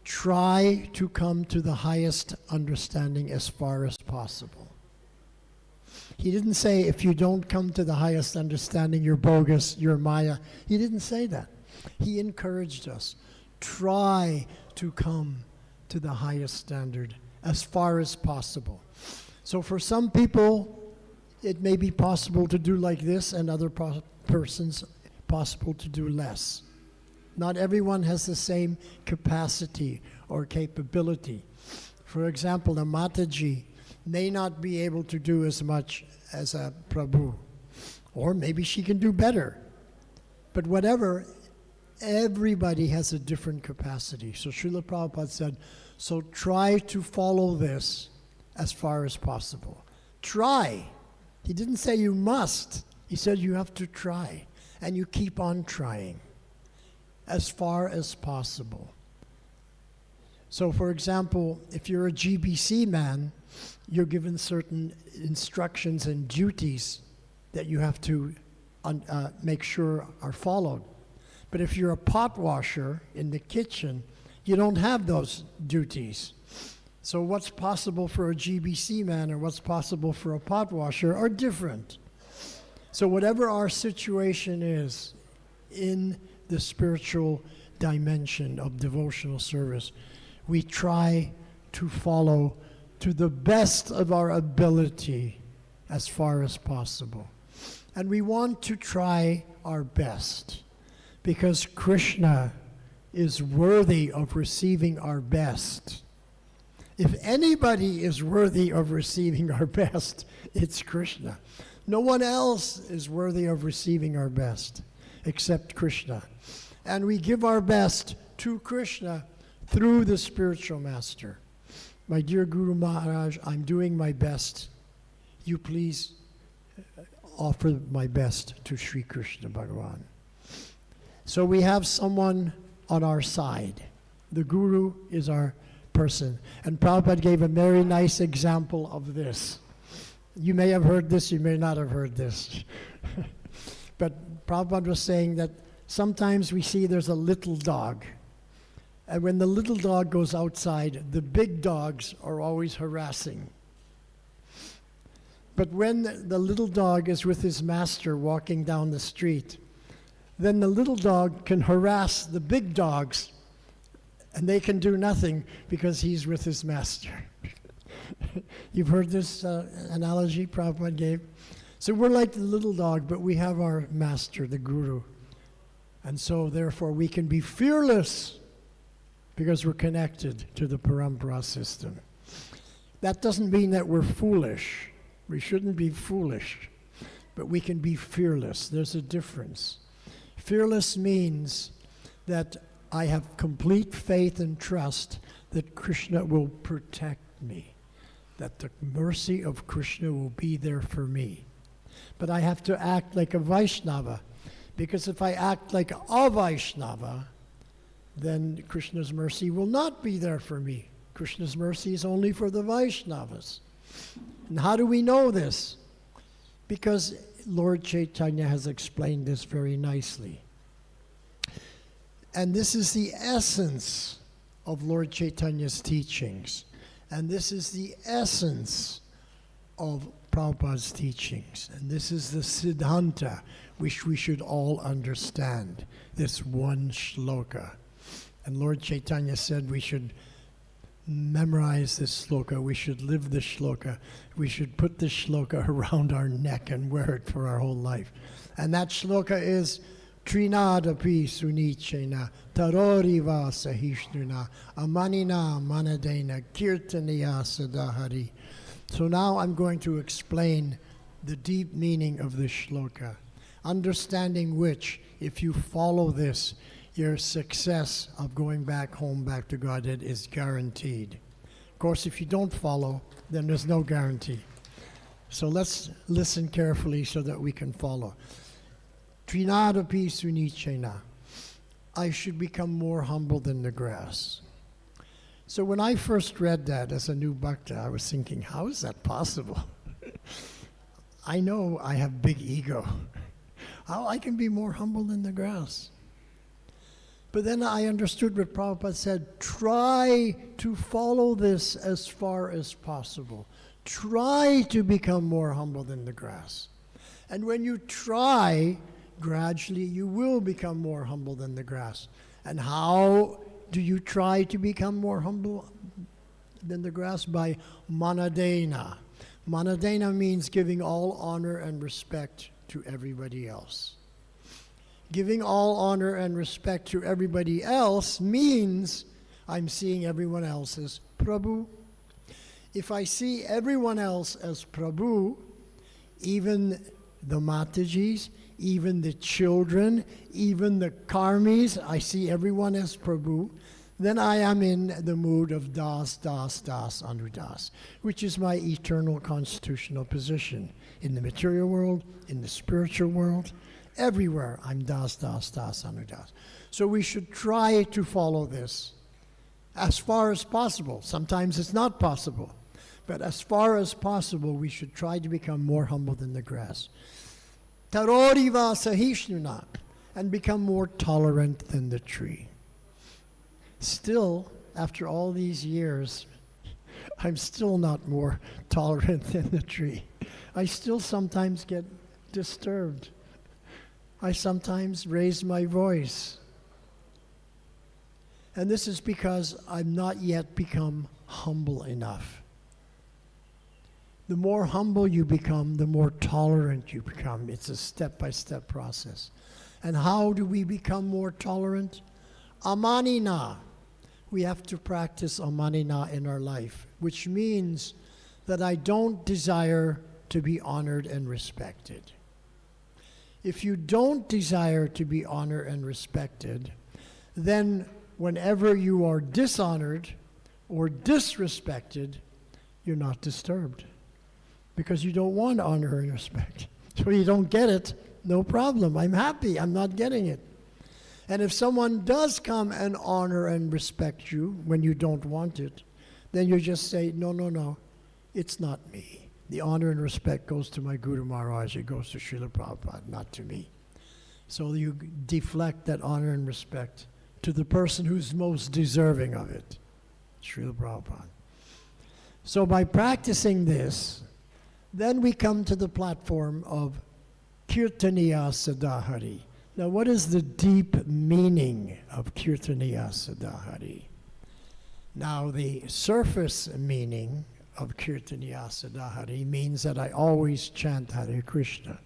Try to come to the highest understanding as far as possible. He didn't say, if you don't come to the highest understanding, you're bogus, you're Maya. He didn't say that. He encouraged us, try to come to the highest standard as far as possible. So for some people, it may be possible to do like this, and other persons possible to do less. Not everyone has the same capacity or capability. For example, a Mataji may not be able to do as much as a Prabhu, or maybe she can do better. But whatever, everybody has a different capacity. So Srila Prabhupada said, so try to follow this as far as possible. Try. He didn't say you must. He said you have to try, and you keep on trying as far as possible. So for example, if you're a GBC man, you're given certain instructions and duties that you have to make sure are followed. But if you're a pot washer in the kitchen, you don't have those duties. So what's possible for a GBC man or what's possible for a pot washer are different. So whatever our situation is in the spiritual dimension of devotional service, we try to follow to the best of our ability as far as possible. And we want to try our best because Krishna is worthy of receiving our best. If anybody is worthy of receiving our best, it's Krishna. No one else is worthy of receiving our best except Krishna. And we give our best to Krishna through the spiritual master. My dear Guru Maharaj, I'm doing my best. You please offer my best to Sri Krishna Bhagavan. So we have someone on our side. The Guru is our person. And Prabhupada gave a very nice example of this. You may have heard this, you may not have heard this. But Prabhupada was saying that sometimes we see there's a little dog. And when the little dog goes outside, the big dogs are always harassing. But when the little dog is with his master walking down the street, then the little dog can harass the big dogs, and they can do nothing because he's with his master. You've heard this analogy Prabhupada gave? So we're like the little dog, but we have our master, the Guru. And so therefore we can be fearless because we're connected to the parampara system. That doesn't mean that we're foolish. We shouldn't be foolish, but we can be fearless. There's a difference. Fearless means that I have complete faith and trust that Krishna will protect me, that the mercy of Krishna will be there for me. But I have to act like a Vaishnava, because if I act like a Vaishnava, then Krishna's mercy will not be there for me. Krishna's mercy is only for the Vaishnavas. And how do we know this? Because Lord Chaitanya has explained this very nicely. And this is the essence of Lord Chaitanya's teachings. And this is the essence of Prabhupada's teachings. And this is the Siddhanta which we should all understand, this one shloka. And Lord Chaitanya said we should memorize this shloka, we should live this shloka, we should put this shloka around our neck and wear it for our whole life. And that shloka is Trinadapi Sunichena Taroriva Sahishnuna Amanina Manadena Kirtaniya Sadahari. So now I'm going to explain the deep meaning of this shloka, understanding which, if you follow this, your success of going back home, back to Godhead is guaranteed. Of course, if you don't follow, then there's no guarantee. So let's listen carefully so that we can follow. Trinadapi Sunichena. I should become more humble than the grass. So when I first read that as a new bhakta, I was thinking, how is that possible? I know I have big ego. How I can be more humble than the grass? But then I understood what Prabhupada said, try to follow this as far as possible. Try to become more humble than the grass. And when you try, gradually you will become more humble than the grass. And how do you try to become more humble than the grass? By manadena. Manadena means giving all honor and respect to everybody else. Giving all honor and respect to everybody else means I'm seeing everyone else as Prabhu. If I see everyone else as Prabhu, even the Matajis, even the children, even the karmis, I see everyone as Prabhu, then I am in the mood of Das, Das, Das, Anudas, which is my eternal constitutional position in the material world, in the spiritual world. Everywhere I'm Das, Das, Das, Anudas. So we should try to follow this as far as possible. Sometimes it's not possible. But as far as possible, we should try to become more humble than the grass. Taroriva Sahishnuna, and become more tolerant than the tree. Still, after all these years, I'm still not more tolerant than the tree. I still sometimes get disturbed. I sometimes raise my voice. And this is because I've not yet become humble enough. The more humble you become, the more tolerant you become. It's a step-by-step process. And how do we become more tolerant? Amanina. We have to practice amanina in our life, which means that I don't desire to be honored and respected. If you don't desire to be honored and respected, then whenever you are dishonored or disrespected, you're not disturbed because you don't want honor and respect. So you don't get it, no problem. I'm happy. I'm not getting it. And if someone does come and honor and respect you when you don't want it, then you just say, no, it's not me. The honor and respect goes to my Guru Maharaj. It goes to Srila Prabhupada, not to me. So you deflect that honor and respect to the person who's most deserving of it, Srila Prabhupada. So by practicing this, then we come to the platform of Kirtaniya Sadahari. Now, what is the deep meaning of Kirtaniya Sadahari? Now, the surface meaning of Kirtaniya Sadahari means that I always chant Hare Krishna.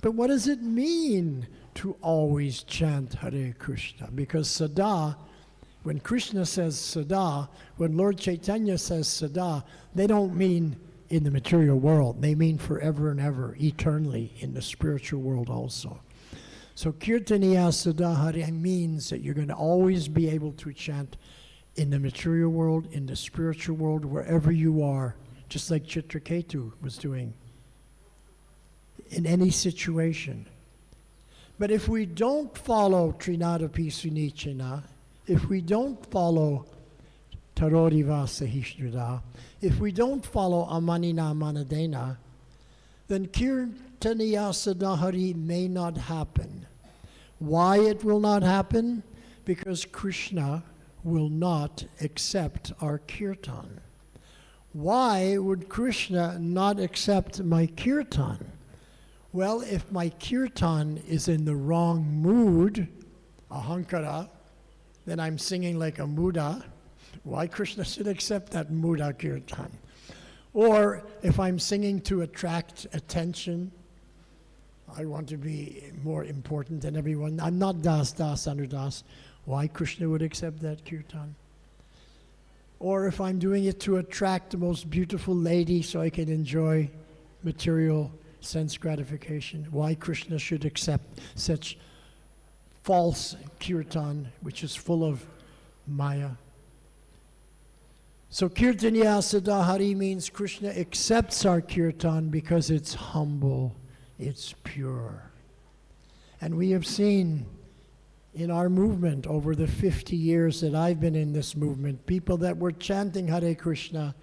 But what does it mean to always chant Hare Krishna? Because Sada, when Krishna says Sada, when Lord Chaitanya says Sada, they don't mean in the material world. They mean forever and ever, eternally, in the spiritual world also. So Kirtaniya Sadahari means that you're going to always be able to chant in the material world, in the spiritual world, wherever you are, just like Chitraketu was doing, in any situation. But if we don't follow Trinadapi Sunichena, if we don't follow Taroriva Sahishnudha, if we don't follow Amanina Manadena, then Kirtaniya Sadahari may not happen. Why it will not happen? Because Krishna will not accept our kirtan. Why would Krishna not accept my kirtan? Well, if my kirtan is in the wrong mood, ahankara, then I'm singing like a muda. Why Krishna should accept that muda kirtan? Or if I'm singing to attract attention, I want to be more important than everyone. I'm not das, anudas. Why Krishna would accept that kirtan? Or if I'm doing it to attract the most beautiful lady so I can enjoy material sense gratification, why Krishna should accept such false kirtan, which is full of maya. So Kirtaniya Sadahari means Krishna accepts our kirtan because it's humble, it's pure. And we have seen in our movement over the 50 years that I've been in this movement, people that were chanting Hare Krishna,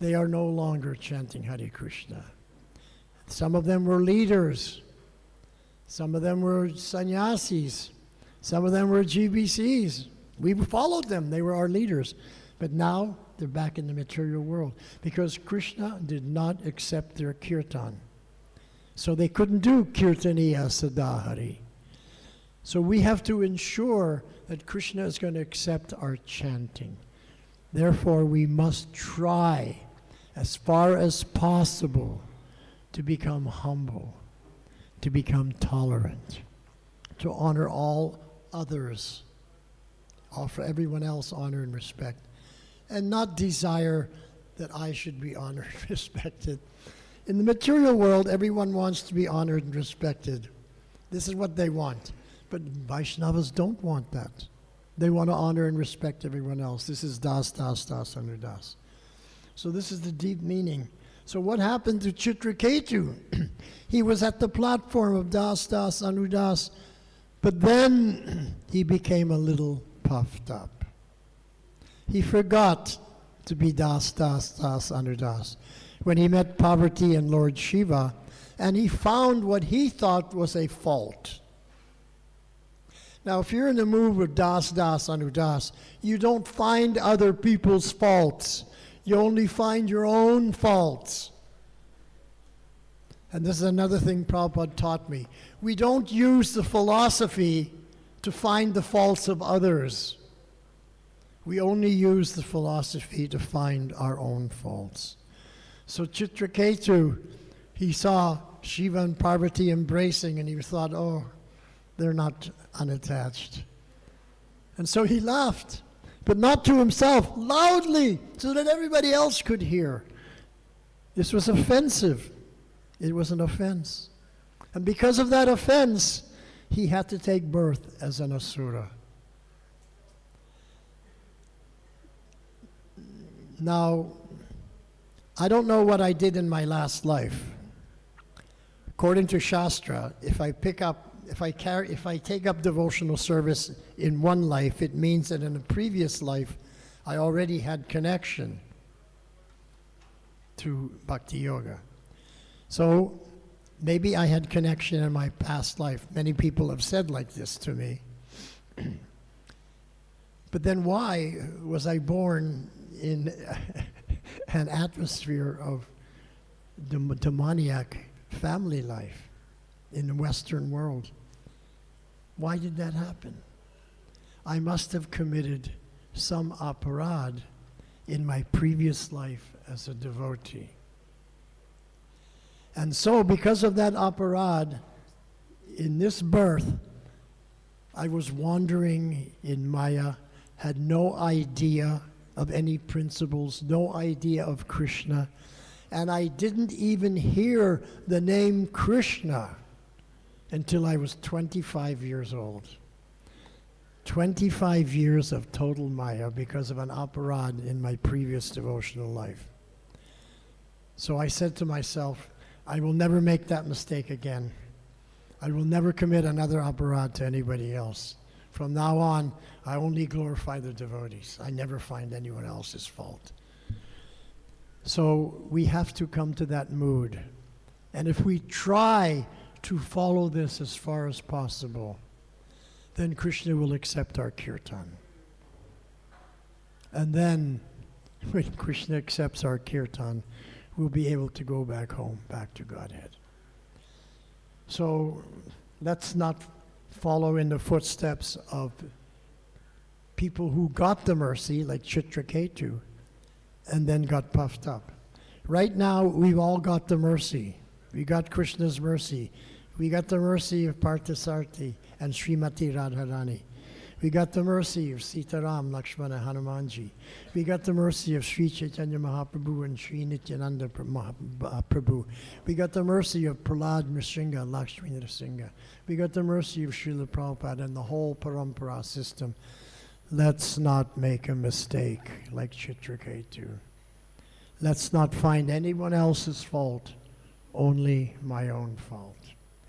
they are no longer chanting Hare Krishna. Some of them were leaders. Some of them were sannyasis. Some of them were GBCs. We followed them. They were our leaders. But now they're back in the material world because Krishna did not accept their kirtan. So they couldn't do Kirtaniya Sadahari. So we have to ensure that Krishna is going to accept our chanting. Therefore, we must try as far as possible to become humble, to become tolerant, to honor all others, offer everyone else honor and respect, and not desire that I should be honored and respected. In the material world, everyone wants to be honored and respected. This is what they want. But Vaishnavas don't want that. They want to honor and respect everyone else. This is das, anudas. So this is the deep meaning. So what happened to Chitraketu? He was at the platform of das, anudas, but then he became a little puffed up. He forgot to be das, anudas. When he met Parvati and Lord Shiva, and he found what he thought was a fault. Now, if you're in the mood of das, anudas, you don't find other people's faults. You only find your own faults. And this is another thing Prabhupada taught me. We don't use the philosophy to find the faults of others. We only use the philosophy to find our own faults. So Chitraketu, he saw Shiva and Parvati embracing, and he thought, oh, they're not unattached. And so he laughed, but not to himself, loudly, so that everybody else could hear. This was offensive. It was an offense. And because of that offense, he had to take birth as an asura. Now, I don't know what I did in my last life. According to Shastra, if I take up devotional service in one life, it means that in a previous life, I already had connection to Bhakti Yoga. So maybe I had connection in my past life. Many people have said like this to me. But then why was I born in an atmosphere of demoniac family life in the Western world? Why did that happen? I must have committed some aparad in my previous life as a devotee. And so because of that aparad, in this birth, I was wandering in Maya, had no idea of any principles, no idea of Krishna, and I didn't even hear the name Krishna until I was 25 years old. 25 years of total Maya because of an aparad in my previous devotional life. So I said to myself, I will never make that mistake again. I will never commit another aparad to anybody else. From now on, I only glorify the devotees. I never find anyone else's fault. So we have to come to that mood. And if we try to follow this as far as possible, then Krishna will accept our kirtan. And then, when Krishna accepts our kirtan, we'll be able to go back home, back to Godhead. So let's not follow in the footsteps of people who got the mercy, like Chitraketu, and then got puffed up. Right now, we've all got the mercy. We got Krishna's mercy. We got the mercy of Parthasarthi and Srimati Radharani. We got the mercy of Sitaram, Lakshmana, Hanumanji. We got the mercy of Sri Chaitanya Mahaprabhu and Sri Nityananda Prabhu. We got the mercy of Prahlad Nrsimha, Lakshmi Nrsimha. We got the mercy of Srila Prabhupada and the whole Parampara system. Let's not make a mistake like Chitraketu. Let's not find anyone else's fault, only my own fault.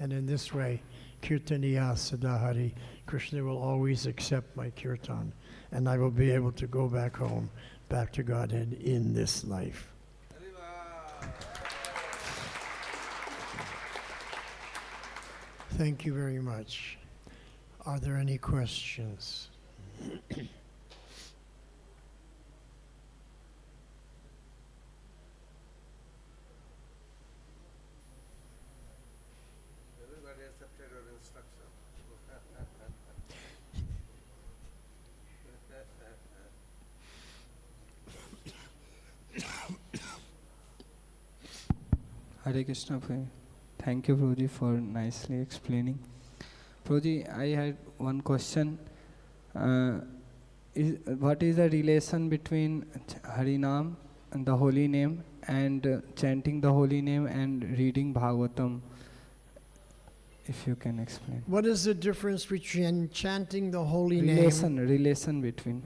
And in this way, Kirtaniya Sadahari, Krishna will always accept my kirtan, and I will be able to go back home, back to Godhead in this life. Thank you very much. Are there any questions? Everybody accepted your instruction. Hare Krishna Prabhu. Thank you, Prabhuji, for nicely explaining. Prabhuji, I had one question. What is the relation between Harinam and the holy name and chanting the holy name and reading Bhagavatam? If you can explain. What is the difference between chanting the holy name Relation between.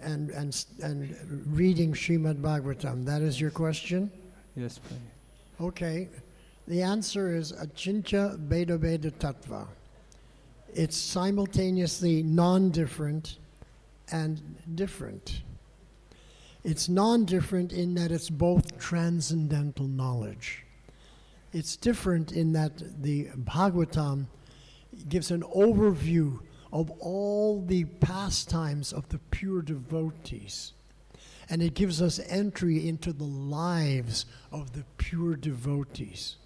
and reading Srimad Bhagavatam? That is your question? Yes, Prabhuji. Okay. The answer is Achintya Beda Beda Tattva. It's simultaneously non-different and different. It's non-different in that it's both transcendental knowledge. It's different in that the Bhagavatam gives an overview of all the pastimes of the pure devotees. And it gives us entry into the lives of the pure devotees.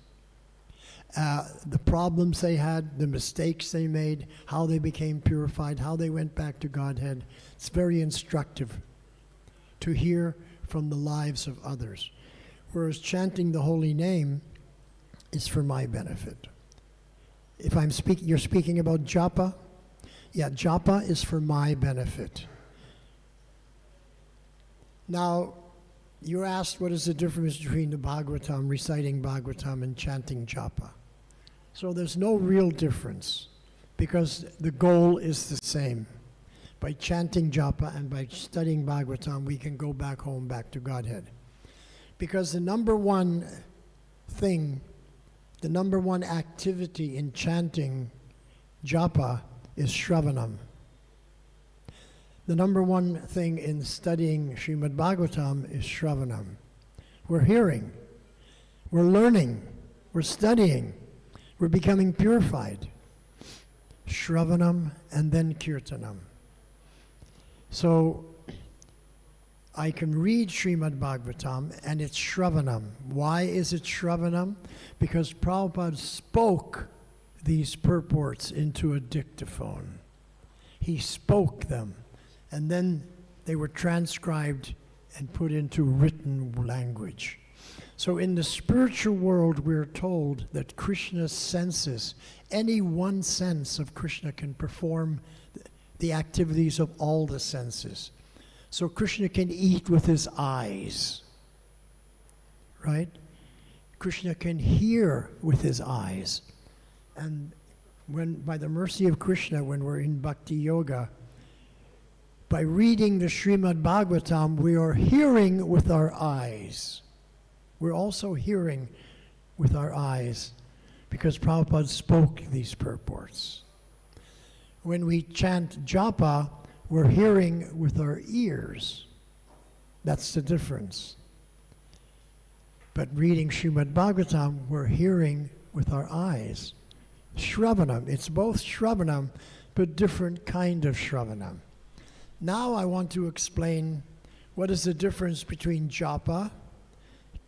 The problems they had, the mistakes they made, how they became purified, how they went back to Godhead. It's very instructive to hear from the lives of others. Whereas chanting the holy name is for my benefit. If I'm speaking, you're speaking about japa? Yeah, japa is for my benefit. Now, you asked what is the difference between the Bhagavatam, reciting Bhagavatam, and chanting japa. So there's no real difference because the goal is the same. By chanting japa and by studying Bhagavatam, we can go back home, back to Godhead. Because the number one thing, the number one activity in chanting japa is Shravanam. The number one thing in studying Srimad Bhagavatam is Shravanam. We're hearing, we're learning, we're studying, we're becoming purified. Shravanam and then Kirtanam. So I can read Srimad Bhagavatam and it's Shravanam. Why is it Shravanam? Because Prabhupada spoke these purports into a dictaphone. He spoke them, and then they were transcribed and put into written language. So in the spiritual world, we're told that Krishna's senses, any one sense of Krishna can perform the activities of all the senses. So Krishna can eat with his eyes, right? Krishna can hear with his eyes. And when, by the mercy of Krishna, when we're in Bhakti Yoga, by reading the Srimad Bhagavatam, we are hearing with our eyes. We're also hearing with our eyes because Prabhupada spoke these purports. When we chant japa, we're hearing with our ears. That's the difference. But reading Srimad Bhagavatam, we're hearing with our eyes. Shravanam, it's both Shravanam, but different kind of Shravanam. Now I want to explain what is the difference between japa,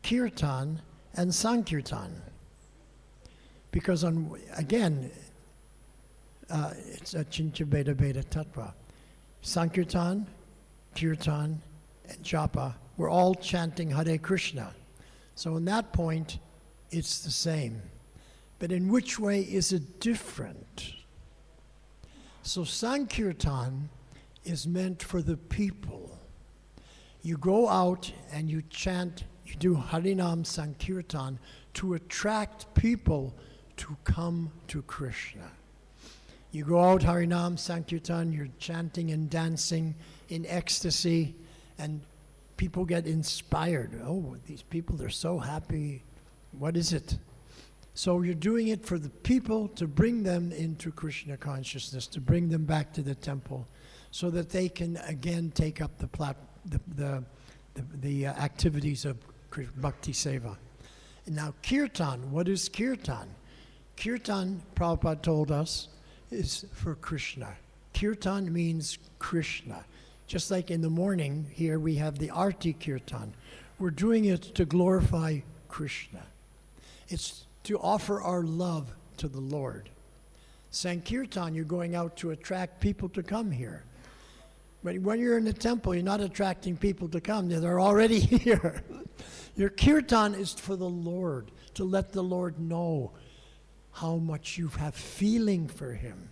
kirtan, and sankirtan. Because again, it's a Chincha Beda Beda Tattva. Sankirtan, Kirtan, and Japa, we're all chanting Hare Krishna. So in that point, it's the same. But in which way is it different? So Sankirtan is meant for the people. You go out and you chant, you do Harinam Sankirtan to attract people to come to Krishna. You go out, Harinam Sankirtan, you're chanting and dancing in ecstasy, and people get inspired. Oh, these people, they're so happy. What is it? So you're doing it for the people to bring them into Krishna consciousness, to bring them back to the temple, so that they can again take up the activities of Bhakti Seva. And now Kirtan, what is Kirtan? Kirtan, Prabhupada told us, is for Krishna. Kirtan means Krishna. Just like in the morning here we have the Arti Kirtan. We're doing it to glorify Krishna. It's to offer our love to the Lord. Sankirtan, you're going out to attract people to come here. But when you're in the temple, you're not attracting people to come. They're already here. Your kirtan is for the Lord, to let the Lord know how much you have feeling for him.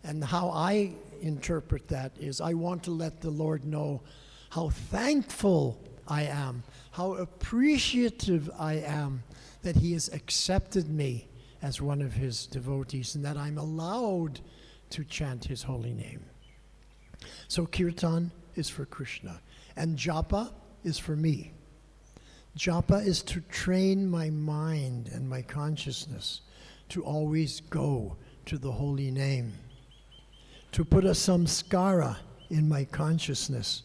And how I interpret that is I want to let the Lord know how thankful I am, how appreciative I am that he has accepted me as one of his devotees and that I'm allowed to chant his holy name. So kirtan is for Krishna, and japa is for me. Japa is to train my mind and my consciousness to always go to the holy name, to put a samskara in my consciousness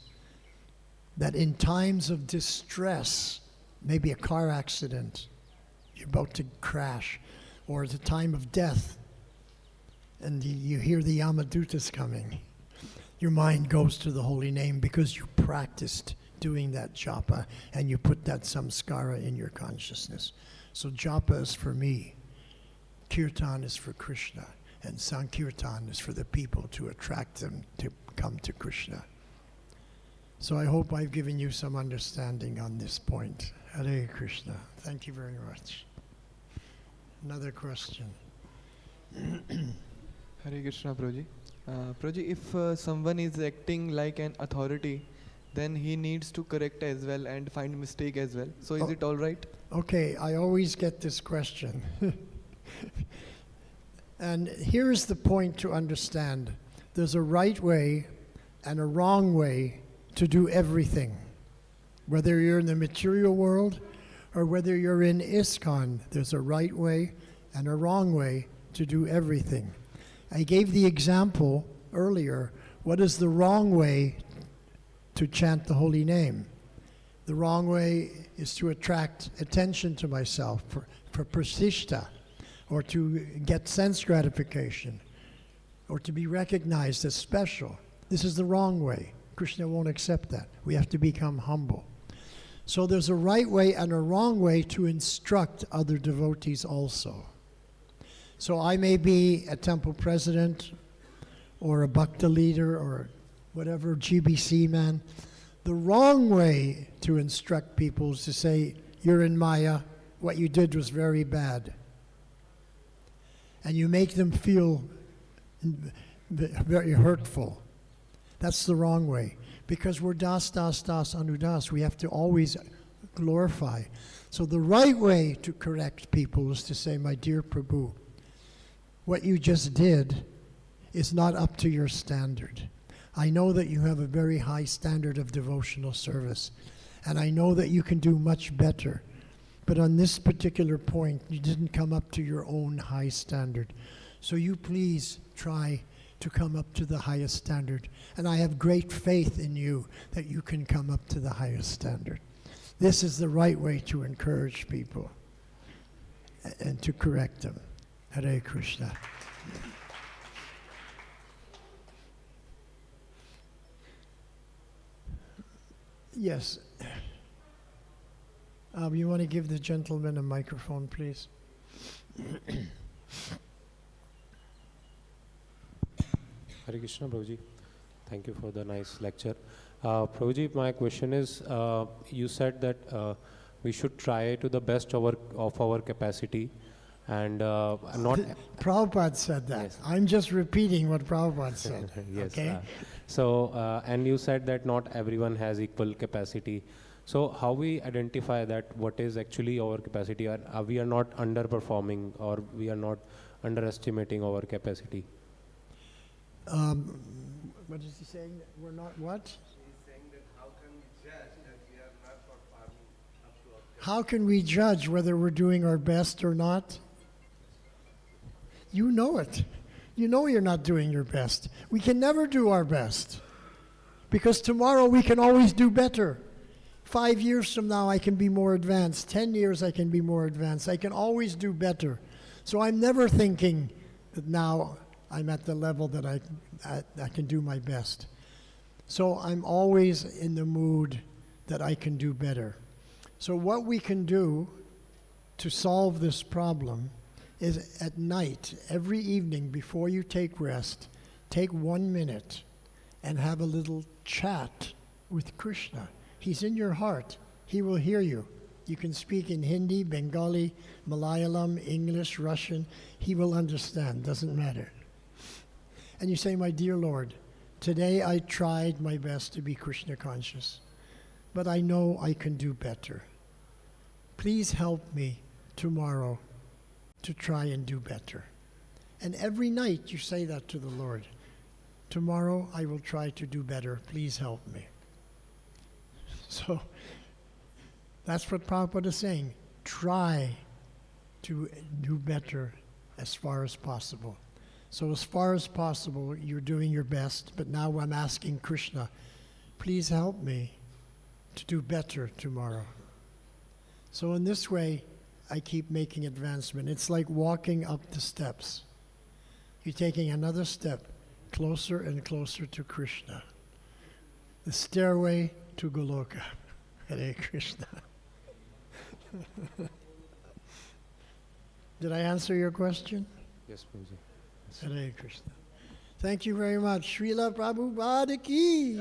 that in times of distress, maybe a car accident, you're about to crash, or at the time of death, and you hear the Yamadutas coming, your mind goes to the holy name because you practiced doing that japa and you put that samskara in your consciousness. So japa is for me, kirtan is for Krishna, and sankirtan is for the people to attract them to come to Krishna. So I hope I've given you some understanding on this point. Hare Krishna. Thank you very much. Another question. Hare Krishna, Prabhuji. Prabhuji, if someone is acting like an authority, then he needs to correct as well and find mistake as well. So is it all right? Okay, I always get this question. And here's the point to understand. There's a right way, and a wrong way to do everything. Whether you're in the material world or whether you're in ISKCON, there's a right way and a wrong way to do everything. I gave the example earlier. What is the wrong way to chant the holy name? The wrong way is to attract attention to myself for prasishta, or to get sense gratification, or to be recognized as special. This is the wrong way. Krishna won't accept that. We have to become humble. So there's a right way and a wrong way to instruct other devotees also. So I may be a temple president or a bhakta leader or whatever, GBC man. The wrong way to instruct people is to say, you're in Maya, what you did was very bad. And you make them feel very hurtful. That's the wrong way. Because we're das, das, das, anudas. We have to always glorify. So the right way to correct people is to say, my dear Prabhu, what you just did is not up to your standard. I know that you have a very high standard of devotional service, and I know that you can do much better. But on this particular point, you didn't come up to your own high standard. So you please try to come up to the highest standard. And I have great faith in you that you can come up to the highest standard. This is the right way to encourage people and to correct them. Hare Krishna. Yes. You want to give the gentleman a microphone, please? Hare Krishna, Prabhuji. Thank you for the nice lecture. Prabhuji, my question is, you said that we should try to the best of our capacity and not... Prabhupada said that. Yes. I'm just repeating what Prabhupada said. Yes. Okay? And you said that not everyone has equal capacity. So how we identify that what is actually our capacity? Or we are not underperforming, or we are not underestimating our capacity? What is he saying? We're not what? He's saying that how can we judge that we are not performing up to our capacity? How can we judge whether we're doing our best or not? You know it. You know you're not doing your best. We can never do our best. Because tomorrow we can always do better. 5 years from now I can be more advanced. 10 years I can be more advanced. I can always do better. So I'm never thinking that now I'm at the level that I can do my best. So I'm always in the mood that I can do better. So what we can do to solve this problem is at night, every evening before you take rest, take 1 minute and have a little chat with Krishna. He's in your heart. He will hear you. You can speak in Hindi, Bengali, Malayalam, English, Russian. He will understand. Doesn't matter. And you say, my dear Lord, today I tried my best to be Krishna conscious, but I know I can do better. Please help me tomorrow to try and do better. And every night you say that to the Lord. Tomorrow I will try to do better. Please help me. So that's what Prabhupada is saying. Try to do better as far as possible. So as far as possible, you're doing your best, but now I'm asking Krishna, please help me to do better tomorrow. So in this way, I keep making advancement. It's like walking up the steps. You're taking another step closer and closer to Krishna. The stairway to Goloka. Hare Krishna. Did I answer your question? Yes, Prabhuji. Hare Krishna. Thank you very much. Srila Prabhupada ki.